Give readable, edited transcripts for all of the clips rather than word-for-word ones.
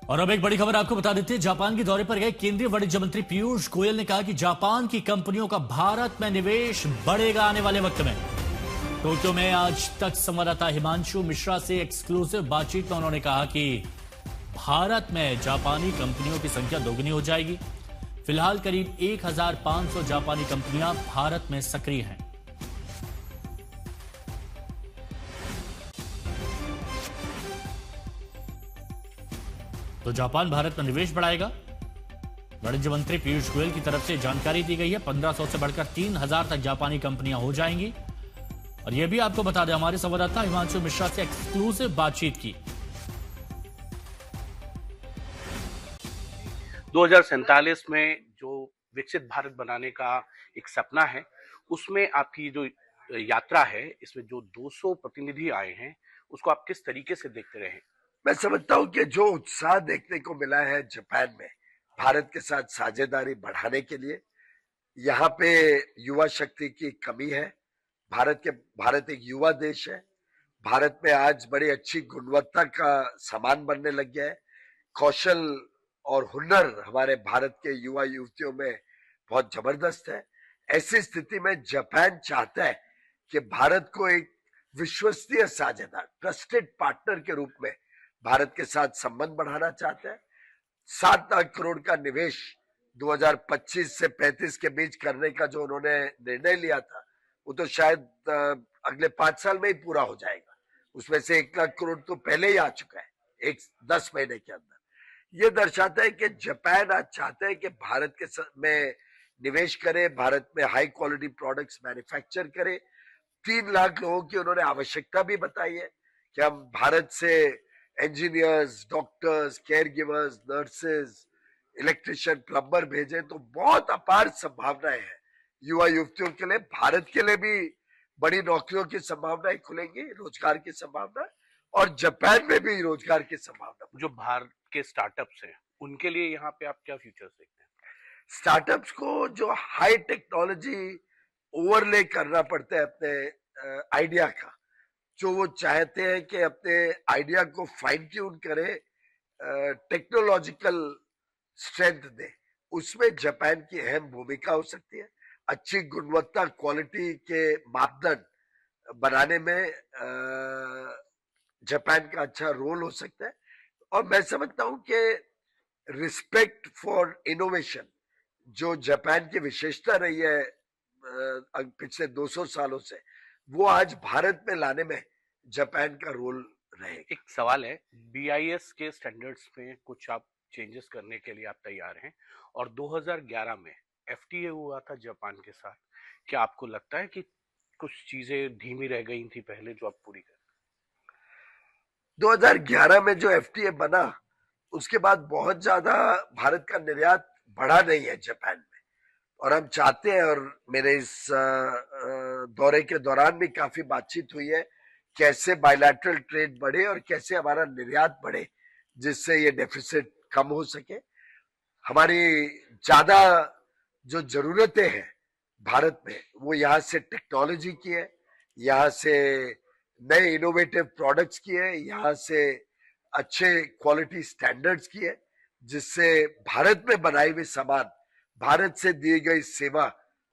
और अब एक बड़ी खबर आपको बता देते हैं। जापान के दौरे पर गए केंद्रीय वाणिज्य मंत्री पीयूष गोयल ने कहा कि जापान की कंपनियों का भारत में निवेश बढ़ेगा आने वाले वक्त में। टोक्यो में आज तक संवाददाता हिमांशु मिश्रा से एक्सक्लूसिव बातचीत में उन्होंने कहा कि भारत में जापानी कंपनियों की संख्या दोगुनी हो जाएगी। फिलहाल करीब 1500 जापानी कंपनियां भारत में सक्रिय हैं। तो जापान भारत में निवेश बढ़ाएगा। वाणिज्य मंत्री पीयूष गोयल की तरफ से जानकारी दी गई है। 1500 से बढ़कर 3000 तक जापानी कंपनियां हो जाएंगी। और यह भी आपको बता दें, हमारे संवाददाता हिमांशु मिश्रा से एक्सक्लूसिव बातचीत की। 2047 में जो विकसित भारत बनाने का एक सपना है, उसमें आपकी जो यात्रा है, इसमें जो 200 प्रतिनिधि आए हैं, उसको आप किस तरीके से देखते रहे? मैं समझता हूं कि जो उत्साह देखने को मिला है जापान में भारत के साथ साझेदारी बढ़ाने के लिए, यहाँ पे युवा शक्ति की कमी है। भारत एक युवा देश है। भारत में आज बड़ी अच्छी गुणवत्ता का सामान बनने लग गया है। कौशल और हुनर हमारे भारत के युवा युवतियों में बहुत जबरदस्त है। ऐसी स्थिति में जापान चाहता है कि भारत को एक विश्वसनीय साझेदार, ट्रस्टेड पार्टनर के रूप में भारत के साथ संबंध बढ़ाना चाहता है। 7 लाख करोड़ का निवेश 2025 से 35 के बीच करने का जो उन्होंने निर्णय लिया था, वो तो शायद अगले 5 साल में ही पूरा हो जाएगा। उसमें से 1 लाख करोड़ तो पहले ही आ चुका है, 10 महीने के अंदर। ये दर्शाता है कि जापान आज चाहता है कि भारत के में निवेश करे, भारत में हाई क्वालिटी प्रोडक्ट्स मैन्युफैक्चर करे। 3 लाख लोगों की उन्होंने आवश्यकता भी बताई है कि हम भारत से engineers, doctors, care givers, nurses, electrician, plumber भेजे। तो बहुत अपार संभावनाएं हैं युवा युवतियों के लिए। भारत के लिए भी बड़ी नौकरियों की संभावनाएं खुलेंगी, रोजगार की संभावना, और जापान में भी रोजगार की संभावना। जो भारत के स्टार्टअप्स हैं, उनके लिए यहाँ पे आप क्या फ्यूचर्स देखते हैं? स्टार्टअप्स को जो हाई टेक्नोलॉजी ओवरले करना पड़ता है अपने आइडिया का, जो वो चाहते हैं कि अपने आइडिया को फाइन ट्यून करे, टेक्नोलॉजिकल स्ट्रेंथ दे, उसमें जापान की अहम भूमिका हो सकती है। अच्छी गुणवत्ता, क्वालिटी के मापदंड बनाने में जापान का अच्छा रोल हो सकता है। और मैं समझता हूं कि रिस्पेक्ट फॉर इनोवेशन, जो जापान की विशेषता रही है पिछले 200 सालों से, वो आज भारत में लाने में जापान का रोल रहेगा। एक सवाल है, BIS के स्टैंडर्ड्स में कुछ आप चेंजेस करने के लिए आप तैयार हैं, और 2011 में FTA हुआ था जापान के साथ। क्या आपको लगता है कि कुछ चीजें धीमी रह गई थी पहले, जो आप पूरी कर? 2011 में जो FTA बना, उसके बाद बहुत ज्यादा भारत का निर्यात बढ़ा नहीं है जापान में। और हम चाहते हैं, और मेरे इस दौरे के दौरान भी काफी बातचीत हुई है, कैसे बायलैटरल ट्रेड बढ़े और कैसे हमारा निर्यात बढ़े, जिससे ये डेफिसिट कम हो सके। हमारी ज्यादा जो जरूरतें हैं भारत में, वो यहाँ से टेक्नोलॉजी की है, यहाँ से नए इनोवेटिव प्रोडक्ट्स की है, यहाँ से अच्छे क्वालिटी स्टैंडर्ड्स की है, जिससे भारत में बनाई हुई सामान, भारत से दी गई सेवा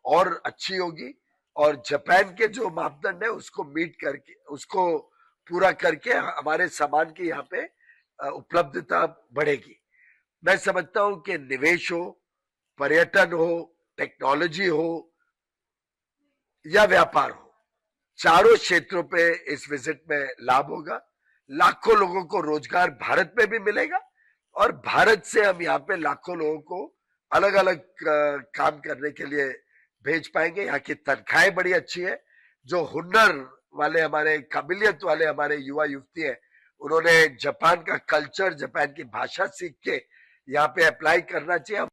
और अच्छी होगी। और जापान के जो मापदंड है उसको मीट करके, उसको पूरा करके हमारे सामान की यहाँ पे उपलब्धता बढ़ेगी। मैं समझता हूं कि निवेश हो, पर्यटन हो, टेक्नोलॉजी हो या व्यापार हो, चारों क्षेत्रों पे इस विजिट में लाभ होगा। लाखों लोगों को रोजगार भारत में भी मिलेगा, और भारत से हम यहाँ पे लाखों लोगों को अलग अलग काम करने के लिए भेज पाएंगे। यहाँ की तनख्वाहें बड़ी अच्छी है। जो हुनर वाले, हमारे काबिलियत वाले हमारे युवा युवती हैं, उन्होंने जापान का कल्चर, जापान की भाषा सीख के यहाँ पे अप्लाई करना चाहिए।